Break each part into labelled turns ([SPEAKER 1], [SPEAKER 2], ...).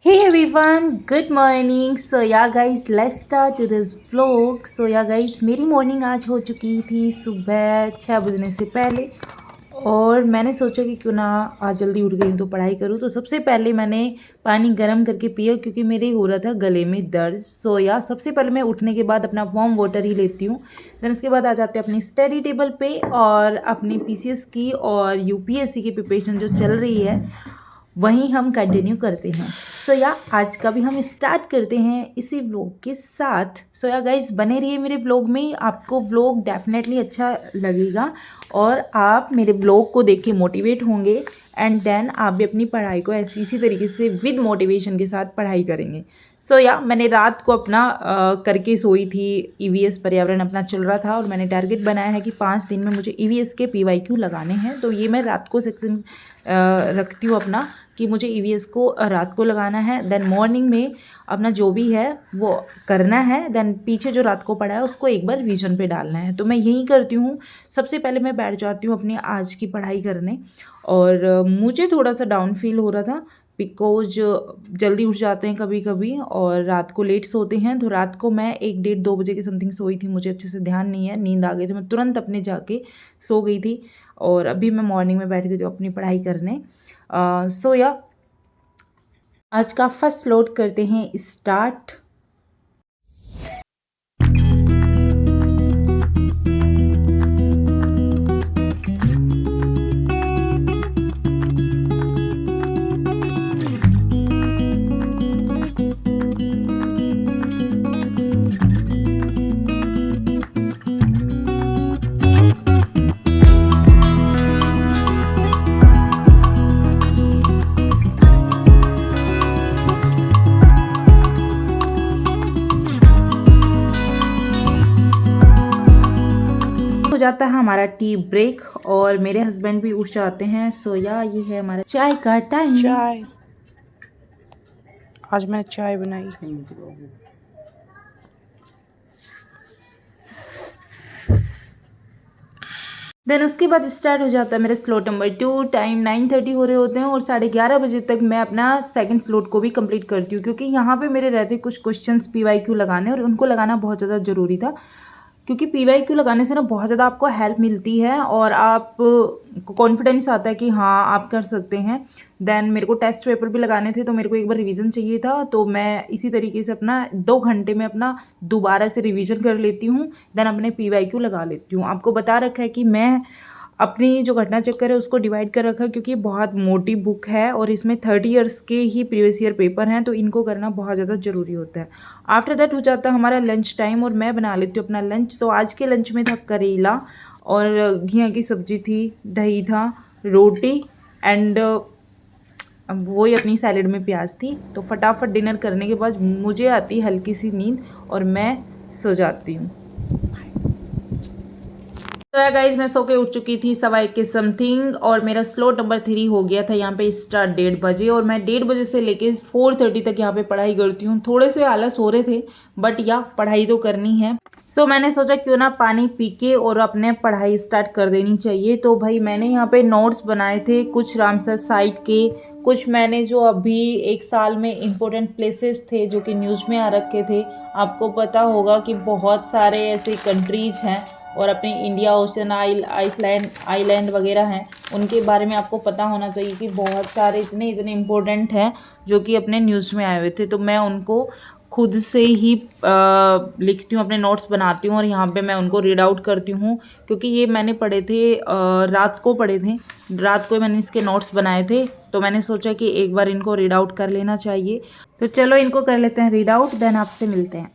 [SPEAKER 1] Hey everyone, good morning. So yeah guys, let's start to this vlog. So yeah guys, मेरी morning आज हो चुकी थी सुबह 6 बजने से पहले और मैंने सोचा कि क्यों ना आज जल्दी उठ गई हूँ तो पढ़ाई करूँ। तो सबसे पहले मैंने पानी गर्म करके पिया क्योंकि मेरे हो रहा था गले में दर्द। सो या सबसे पहले मैं उठने के बाद अपना वार्म वाटर ही लेती हूँ। देन उसके बाद आ जाते हैं अपनी स्टडी टेबल पे और अपनी पीसीएस की और यूपीएससी की प्रिपरेशन जो चल रही है वहीं हम कंटिन्यू करते हैं। सो या आज का भी हम स्टार्ट करते हैं इसी व्लॉग के साथ। सो या गाइस बने रहिए मेरे व्लॉग में, आपको व्लॉग डेफिनेटली अच्छा लगेगा और आप मेरे व्लॉग को देख के मोटिवेट होंगे एंड देन आप भी अपनी पढ़ाई को इसी तरीके से विद मोटिवेशन के साथ पढ़ाई करेंगे। सो या मैंने रात को अपना करके सोई थी। ईवीएस पर्यावरण अपना चल रहा था और मैंने टारगेट बनाया है कि 5 दिन में मुझे ईवीएस के पीवाईक्यू लगाने हैं। तो ये मैं रात को सेक्शन रखती हूँ अपना कि मुझे ईवीएस को रात को लगाना है। देन मॉर्निंग में अपना जो भी है वो करना है। देन पीछे जो रात को पढ़ा है उसको एक बार रिवीजन पे डालना है। तो मैं यही करती हूँ। सबसे पहले मैं बैठ जाती हूँ अपनी आज की पढ़ाई करने और मुझे थोड़ा सा डाउन फील हो रहा था बिकॉज जल्दी उठ जाते हैं कभी कभी और रात को लेट सोते हैं। तो रात को मैं 1 डेढ़ 2 बजे की समथिंग सोई थी, मुझे अच्छे से ध्यान नहीं है, नींद आ गई तो मैं तुरंत अपने जाके सो गई थी और अभी मैं मॉर्निंग में बैठ गई थी अपनी पढ़ाई करने। सो या आज का फर्स्ट लोड करते हैं स्टार्ट। हो जाता है हमारा टी ब्रेक और मेरे हस्बैंड भी उठ जाते हैं। सो या ये है हमारा चाय का टाइम।
[SPEAKER 2] चाय आज मैंने चाय बनाई।
[SPEAKER 1] देन उसके बाद स्टार्ट हो जाता है मेरा स्लॉट नंबर 2। टाइम 9:30 हो रहे होते हैं और 11:30 बजे तक मैं अपना सेकंड स्लॉट को भी कंप्लीट करती हूँ क्योंकि यहाँ पे मेरे रहते कुछ क्वेश्चंस पीवाईक्यू लगाने और उनको लगाना बहुत ज़्यादा ज़रूरी था क्योंकि पीवाईक्यू लगाने से ना बहुत ज़्यादा आपको हेल्प मिलती है और आप कॉन्फिडेंस आता है कि हाँ आप कर सकते हैं। देन मेरे को टेस्ट पेपर भी लगाने थे तो मेरे को एक बार रिवीजन चाहिए था तो मैं इसी तरीके से अपना 2 घंटे में अपना दोबारा से रिवीजन कर लेती हूँ। देन अपने पीवाईक्यू लगा लेती हूँ। आपको बता रखा है कि मैं अपनी जो घटना चक्कर है उसको डिवाइड कर रखा है क्योंकि बहुत मोटी बुक है और इसमें 30 ईयर्स के ही प्रीवियस ईयर पेपर हैं तो इनको करना बहुत ज़्यादा ज़रूरी होता है। आफ्टर दैट हो जाता है हमारा लंच टाइम और मैं बना लेती हूँ अपना लंच। तो आज के लंच में था करेला और घिया की सब्जी थी, दही था, रोटी एंड वही अपनी सैलेड में प्याज थी। तो फटाफट डिनर करने के बाद मुझे आती है हल्की सी नींद और मैं सो जाती हूँ। तो गाइज मैं सो के उठ चुकी थी 1:15 के समथिंग और मेरा स्लॉट नंबर 3 हो गया था यहाँ पे स्टार्ट 1:30 बजे और मैं 1:30 बजे से लेके 4:30 तक यहाँ पे पढ़ाई करती हूँ। थोड़े से आलस हो रहे थे बट या पढ़ाई तो करनी है। सो मैंने सोचा क्यों ना पानी पी के और अपने पढ़ाई स्टार्ट कर देनी चाहिए। तो भाई मैंने यहाँ पे नोट्स बनाए थे कुछ रामसर साइट के, कुछ मैंने जो अभी 1 साल में इम्पोर्टेंट प्लेसेस थे जो कि न्यूज़ में आ रखे थे। आपको पता होगा कि बहुत सारे ऐसे कंट्रीज हैं और अपने इंडिया, ओशन, आइलैंड वगैरह हैं, उनके बारे में आपको पता होना चाहिए कि बहुत सारे इतने इम्पोर्टेंट हैं जो कि अपने न्यूज़ में आए हुए थे। तो मैं उनको खुद से ही लिखती हूँ, अपने नोट्स बनाती हूँ और यहाँ पे मैं उनको रीड आउट करती हूँ क्योंकि ये मैंने पढ़े थे रात को मैंने इसके नोट्स बनाए थे। तो मैंने सोचा कि एक बार इनको रीड आउट कर लेना चाहिए। तो चलो इनको कर लेते हैं रीड आउट, देन आपसे मिलते हैं।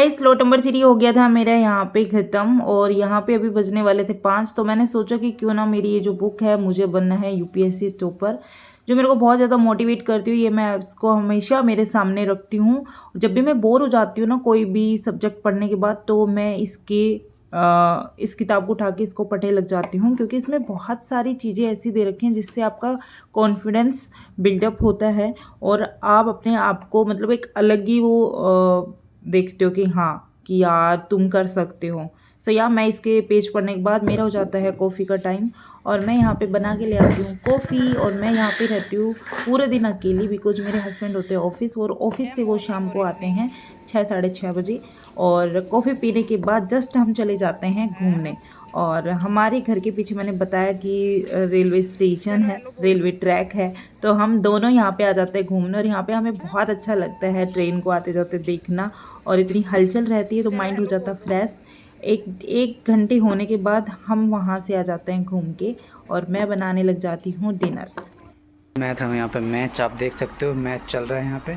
[SPEAKER 1] गाइस स्लॉट नंबर 3 हो गया था मेरा यहाँ पे ख़त्म और यहाँ पे अभी बजने वाले थे 5। तो मैंने सोचा कि क्यों ना मेरी ये जो बुक है मुझे बनना है यूपीएससी टॉपर, जो मेरे को बहुत ज़्यादा मोटिवेट करती हूँ। ये मैं इसको हमेशा मेरे सामने रखती हूँ। जब भी मैं बोर हो जाती हूँ ना कोई भी सब्जेक्ट पढ़ने के बाद, तो मैं इस किताब को उठा के इसको पढ़ने लग जाती हूँ, क्योंकि इसमें बहुत सारी चीज़ें ऐसी दे रखी हैं जिससे आपका कॉन्फिडेंस बिल्डअप होता है और आप अपने आप को मतलब एक अलग ही वो देखते हो कि हाँ कि यार तुम कर सकते हो। सो या मैं इसके पेज पढ़ने के बाद मेरा हो जाता है कॉफ़ी का टाइम और मैं यहाँ पे बना के ले आती हूँ कॉफ़ी। और मैं यहाँ पे रहती हूँ पूरे दिन अकेली, बिकॉज मेरे हस्बैंड होते हैं ऑफिस और ऑफिस से वो शाम को आते हैं 6 साढ़े 6 बजे। और कॉफ़ी पीने के बाद जस्ट हम चले जाते हैं घूमने। और हमारे घर के पीछे मैंने बताया कि रेलवे स्टेशन है, रेलवे ट्रैक है, तो हम दोनों यहाँ पे आ जाते हैं घूमने। और यहाँ पे हमें बहुत अच्छा लगता है ट्रेन को आते जाते देखना, और इतनी हलचल रहती है तो माइंड हो जाता फ्रेश। एक घंटे होने के बाद हम वहाँ से आ जाते हैं घूम के और मैं बनाने लग जाती हूँ डिनर।
[SPEAKER 2] मैथ हम यहाँ पे मैच आप देख सकते हो, मैच चल रहा है यहाँ पे।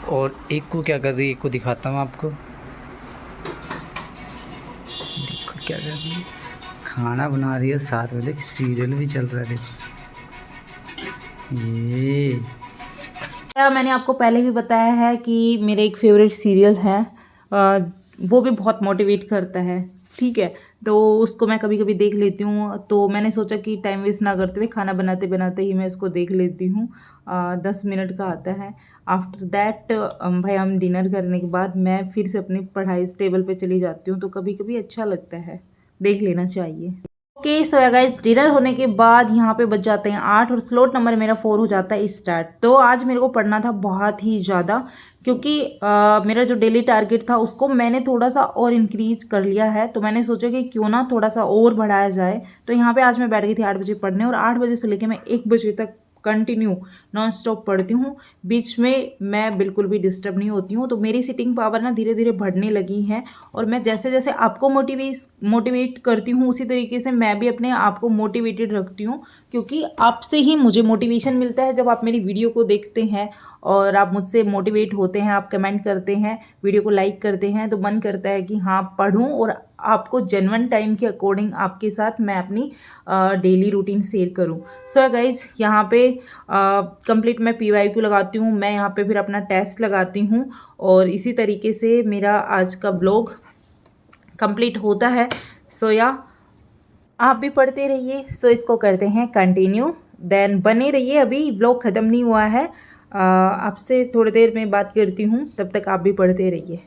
[SPEAKER 2] और एक को क्या कर रही है, एक को दिखाता हूँ आपको। देखो क्या कर रही है, खाना बना रही है, साथ में देख सीरियल भी चल रहा है। ये
[SPEAKER 1] मैंने आपको पहले भी बताया है कि मेरा एक फेवरेट सीरियल है, वो भी बहुत मोटिवेट करता है, ठीक है। तो उसको मैं कभी कभी देख लेती हूँ। तो मैंने सोचा कि टाइम वेस्ट ना करते हुए खाना बनाते बनाते ही मैं उसको देख लेती हूँ। 10 मिनट का आता है। आफ्टर दैट भाई हम डिनर करने के बाद मैं फिर से अपनी पढ़ाई टेबल पे चली जाती हूँ। तो कभी कभी अच्छा लगता है, देख लेना चाहिए। ओके सो गाइस डिनर होने के बाद यहाँ पे बच जाते हैं 8 और स्लॉट नंबर मेरा 4 हो जाता है स्टार्ट। तो आज मेरे को पढ़ना था बहुत ही ज़्यादा, क्योंकि मेरा जो डेली टारगेट था उसको मैंने थोड़ा सा और इंक्रीज कर लिया है। तो मैंने सोचा कि क्यों ना थोड़ा सा और बढ़ाया जाए। तो यहाँ पे आज मैं बैठ गई थी 8 बजे पढ़ने और 8 बजे से लेकर मैं 1 बजे तक कंटिन्यू नॉन स्टॉप पढ़ती हूँ। बीच में मैं बिल्कुल भी डिस्टर्ब नहीं होती हूँ। तो मेरी सिटिंग पावर ना धीरे धीरे बढ़ने लगी है और मैं जैसे जैसे आपको मोटिवेट करती हूँ उसी तरीके से मैं भी अपने आप को मोटिवेटेड रखती हूँ, क्योंकि आपसे ही मुझे मोटिवेशन मिलता है। जब आप मेरी वीडियो को देखते हैं और आप मुझसे मोटिवेट होते हैं, आप कमेंट करते हैं, वीडियो को लाइक करते हैं, तो मन करता है कि हाँ पढ़ूं और आपको जेन्युइन टाइम के अकॉर्डिंग आपके साथ मैं अपनी डेली रूटीन शेयर करूं। सो गाइज यहाँ पे कंप्लीट मैं PYQ लगाती हूँ, मैं यहाँ पे फिर अपना टेस्ट लगाती हूँ और इसी तरीके से मेरा आज का ब्लॉग कंप्लीट होता है। सो या आप भी पढ़ते रहिए। सो इसको करते हैं कंटिन्यू, देन बने रहिए। अभी ब्लॉग ख़त्म नहीं हुआ है, आपसे थोड़ी देर में बात करती हूँ, तब तक आप भी पढ़ते रहिए।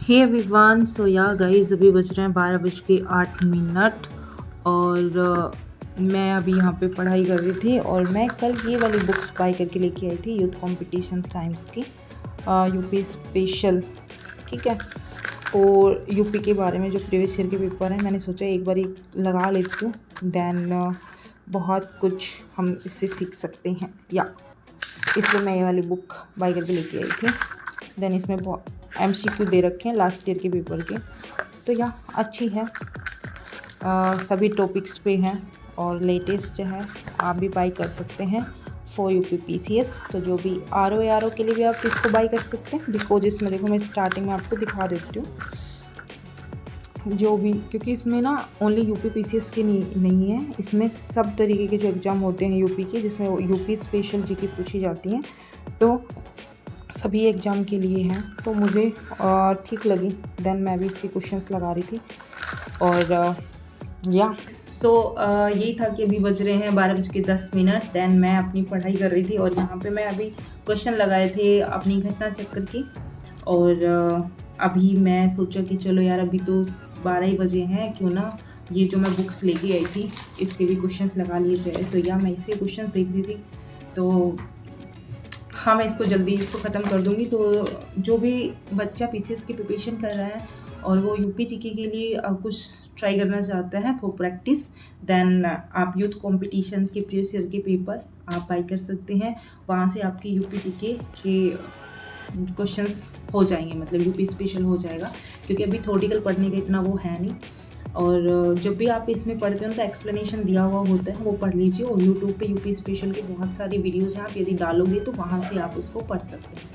[SPEAKER 1] हे एवरीवन, सो या गाइस अभी बज रहे हैं 12:08 और मैं अभी यहाँ पे पढ़ाई कर रही थी। और मैं कल ये वाली बुक्स बाय करके लेके आई थी, यूथ कंपटीशन साइंस की, यूपी स्पेशल, ठीक है। और यूपी के बारे में जो प्रीवियस ईयर के पेपर हैं, मैंने सोचा एक बार लगा लेती हूँ, देन बहुत कुछ हम इससे सीख सकते हैं। या इसलिए मैं ये वाली बुक बाय करके लेके आई थी। देन इसमें MCQ दे रखे हैं लास्ट ईयर के पेपर के, तो या अच्छी है, सभी टॉपिक्स पे हैं और लेटेस्ट है। आप भी बाई कर सकते हैं फॉर यूपी PCS। तो जो भी RO के लिए भी आप इसको बाई कर सकते हैं, बिकॉज इसमें देखो मैं स्टार्टिंग में आपको दिखा देती हूँ जो भी, क्योंकि इसमें ना ओनली यूपी PCS के नहीं है, इसमें सब तरीके के जो एग्ज़ाम होते हैं यूपी के, जिसमें यूपी स्पेशल GK पूछी जाती हैं, तो सभी एग्ज़ाम के लिए हैं। तो मुझे ठीक लगी, देन मैं भी इसके क्वेश्चंस लगा रही थी। और या सो यही था कि अभी बज रहे हैं 12:10। देन मैं अपनी पढ़ाई कर रही थी और यहाँ पे मैं अभी क्वेश्चन लगाए थे अपनी घटना चक्कर की। और अभी मैं सोचा कि चलो यार अभी तो 12 ही बजे हैं, क्यों ना ये जो मैं बुक्स लेके आई थी इसके भी क्वेश्चंस लगा लिए जाए। तो या मैं इसके क्वेश्चंस देख रही थी, तो हाँ, मैं इसको जल्दी इसको ख़त्म कर दूँगी। तो जो भी बच्चा पीसीएस की प्रिपरेशन कर रहा है और वो यूपीजीके के लिए कुछ ट्राई करना चाहता है फॉर प्रैक्टिस, देन आप यूथ कॉम्पिटिशन के प्रीवियस ईयर के पेपर आप बाई कर सकते हैं। वहाँ से आपके यूपीजीके के क्वेश्चंस हो जाएंगे, मतलब यूपी स्पेशल हो जाएगा, क्योंकि अभी थ्योरेटिकल पढ़ने का इतना वो है नहीं। और जब भी आप इसमें पढ़ते हो तो एक्सप्लेनेशन दिया हुआ होता है, वो पढ़ लीजिए। और यूट्यूब पे यूपी स्पेशल की बहुत सारी वीडियोज़ हैं, आप यदि डालोगे तो वहाँ से आप उसको पढ़ सकते हैं,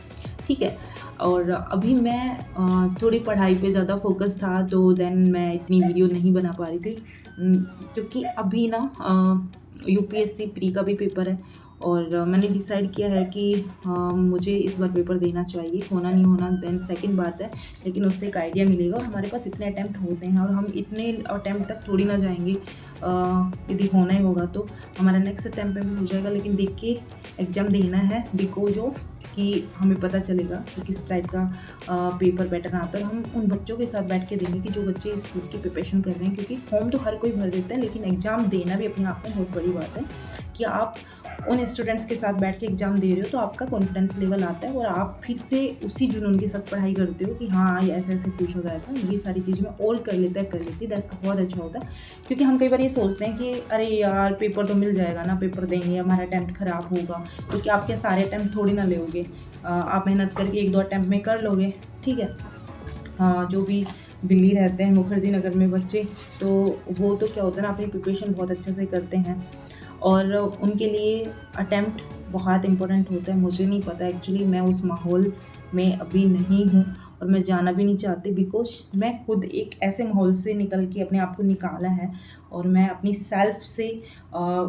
[SPEAKER 1] ठीक है। और अभी मैं थोड़ी पढ़ाई पे ज़्यादा फोकस था, तो देन मैं इतनी वीडियो नहीं बना पा रही थी, क्योंकि अभी ना यूपीएससी प्री का भी पेपर है और मैंने डिसाइड किया है कि मुझे इस बार पेपर देना चाहिए, होना नहीं होना देन सेकंड बात है, लेकिन उससे एक आइडिया मिलेगा। और हमारे पास इतने अटैम्प्ट होते हैं और हम इतने अटैम्प्ट तक थोड़ी ना जाएंगे, यदि होना ही होगा तो हमारा नेक्स्ट अटैम्प्ट में भी हो जाएगा, लेकिन देख के एग्ज़ाम देना है, बिकॉज ऑफ कि हमें पता चलेगा कि किस टाइप का पेपर पैटर्न आता है। हम उन बच्चों के साथ बैठ के देंगे कि जो बच्चे इस चीज़ की प्रिपरेशन कर रहे हैं, क्योंकि फॉर्म तो हर कोई भर देता है, लेकिन एग्ज़ाम देना भी अपने आप में बहुत बड़ी बात है कि आप उन स्टूडेंट्स के साथ बैठ के एग्ज़ाम दे रहे हो, तो आपका कॉन्फिडेंस लेवल आता है और आप फिर से उसी जुनून के साथ पढ़ाई करते हो कि हाँ, ये ऐसे ऐसे पूछा गया था, ये सारी चीज़ मैं और कर लेती, दैन बहुत अच्छा होता है। क्योंकि हम कई बार ये सोचते हैं कि अरे यार पेपर तो मिल जाएगा ना, पेपर देंगे, हमारा अटैम्प्ट ख़राब होगा, क्योंकि आप क्या सारे अटैम्प्ट थोड़ी ना लोगे, आप मेहनत करके 1-2 अटैम्प्ट में कर लोगे, ठीक है। जो भी दिल्ली रहते हैं मुखर्जी नगर में बच्चे, तो वो तो क्या होता है ना, अपनी प्रिपरेशन बहुत अच्छे से करते हैं और उनके लिए अटैम्प्ट बहुत इम्पोर्टेंट होता है। मुझे नहीं पता एक्चुअली, मैं उस माहौल में अभी नहीं हूँ और मैं जाना भी नहीं चाहती, बिकॉज मैं खुद एक ऐसे माहौल से निकल के अपने आप को निकाला है और मैं अपनी सेल्फ से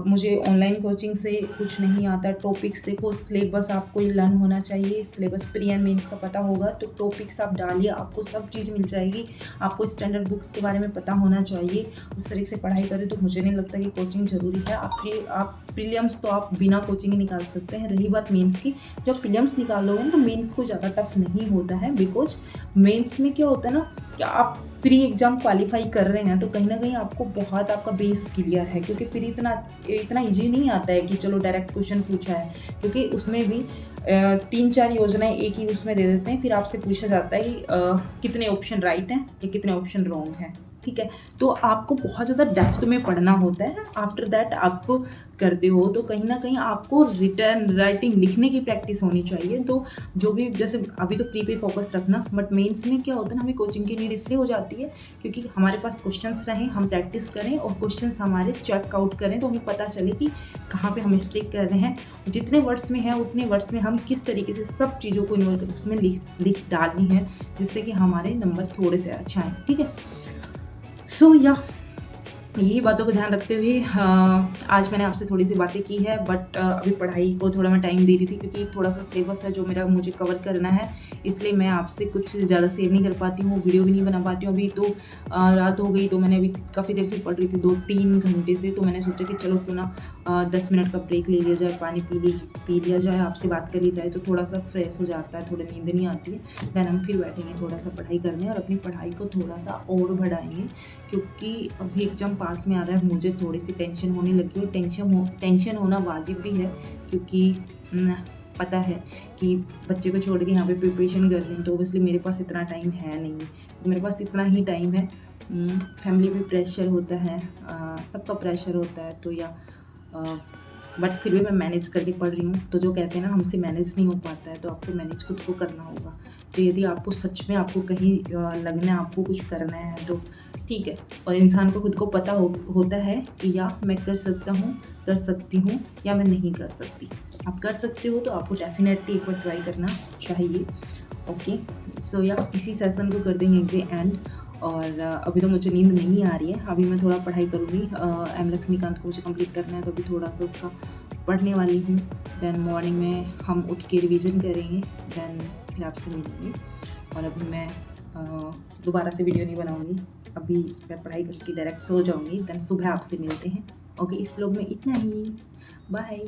[SPEAKER 1] मुझे ऑनलाइन कोचिंग से कुछ नहीं आता। टॉपिक्स देखो, सिलेबस आपको ये लर्न होना चाहिए, सिलेबस प्री एंड मेंस का पता होगा तो टॉपिक्स आप डालिए, आपको सब चीज़ मिल जाएगी। आपको स्टैंडर्ड बुक्स के बारे में पता होना चाहिए, उस तरह से पढ़ाई करें तो मुझे नहीं लगता कि कोचिंग ज़रूरी है। आप प्रीलिम्स तो आप बिना कोचिंग ही निकाल सकते हैं। रही बात मेंस की, जब प्रीलिम्स निकाल लोगे तो मेंस को ज़्यादा टफ नहीं होता है, बिकॉज मेंस में क्या होता है ना कि आप प्री एग्ज़ाम क्वालिफाई कर रहे हैं तो कहीं ना कहीं आपको बहुत आपका बेस क्लियर है, क्योंकि प्री इतना ईजी नहीं आता है कि चलो डायरेक्ट क्वेश्चन पूछा है, क्योंकि उसमें भी 3-4 योजनाएं एक ही उसमें दे देते हैं, फिर आपसे पूछा जाता है कि कितने ऑप्शन राइट हैं या कितने ऑप्शन रॉन्ग हैं, ठीक है। तो आपको बहुत ज़्यादा डेप्थ में पढ़ना होता है। आफ्टर दैट आप करते हो तो कहीं ना कहीं आपको रिटर्न राइटिंग लिखने की प्रैक्टिस होनी चाहिए। तो जो भी, जैसे अभी तो प्री पे फोकस रखना, बट मेंस में क्या होता है ना, हमें कोचिंग की नीड इसलिए हो जाती है क्योंकि हमारे पास क्वेश्चंस रहें, हम प्रैक्टिस करें और क्वेश्चंस हमारे चेकआउट करें, तो हमें पता चले कि कहाँ पे हम मिस्टेक कर रहे हैं। जितने वर्ड्स में है उतने वर्ड्स में हम किस तरीके से सब चीज़ों को इन्वॉल्व कर उसमें लिख डालनी है, जिससे कि हमारे नंबर थोड़े से अच्छा आए, ठीक है। सो या यही बातों को ध्यान रखते हुए आज मैंने आपसे थोड़ी सी बातें की है, बट अभी पढ़ाई को थोड़ा मैं टाइम दे रही थी क्योंकि थोड़ा सा सिलेबस है जो मुझे कवर करना है, इसलिए मैं आपसे कुछ ज़्यादा शेयर नहीं कर पाती हूँ, वीडियो भी नहीं बना पाती हूँ। अभी तो रात हो गई, तो मैंने अभी काफ़ी देर से पढ़ रही थी, 2-3 घंटे से, तो मैंने सोचा कि चलो क्यों ना 10 मिनट का ब्रेक ले लिया जाए, पानी पी लिया जाए, आपसे बात कर ली जाए, तो थोड़ा सा फ्रेश हो जाता है, थोड़ी नींद नहीं आती है। देन हम फिर बैठेंगे थोड़ा सा पढ़ाई करने और अपनी पढ़ाई को थोड़ा सा और बढ़ाएंगे, क्योंकि अभी एग्जाम पास में आ रहा है, मुझे थोड़ी सी टेंशन होने लगी है। टेंशन होना वाजिब भी है, क्योंकि पता है कि बच्चे को छोड़ के यहाँ पे प्रिपरेशन कर रही हूँ, तो ऑब्वियसली मेरे पास इतना टाइम है नहीं, तो मेरे पास इतना ही टाइम है। फैमिली पे प्रेशर होता है, सबका प्रेशर होता है, तो या बट फिर भी मैं मैनेज करके पढ़ रही हूँ। तो जो कहते हैं ना, हमसे मैनेज नहीं हो पाता है, तो आपको मैनेज खुद को करना होगा। तो यदि आपको सच में आपको कहीं लगना है, आपको कुछ करना है, तो ठीक है। और इंसान को खुद को पता होता है कि या मैं कर सकता हूँ, कर सकती हूँ, या मैं नहीं कर सकती। आप कर सकते हो तो आपको डेफिनेटली एक बार ट्राई करना चाहिए। ओके, सो या इसी सेशन को कर देंगे एंड। और अभी तो मुझे नींद नहीं आ रही है, अभी मैं थोड़ा पढ़ाई करूँगी। एम लक्ष्मीकांत को मुझे कंप्लीट करना है, तो अभी थोड़ा सा उसका पढ़ने वाली हूँ। देन मॉर्निंग में हम उठ के रिवीजन करेंगे, देन फिर आपसे मिलेंगे। और अभी मैं दोबारा से वीडियो नहीं बनाऊँगी, अभी मैं पढ़ाई करके डायरेक्ट सो जाऊँगी, देन सुबह आपसे मिलते हैं। ओके, इस व्लॉग में इतना ही, बाय।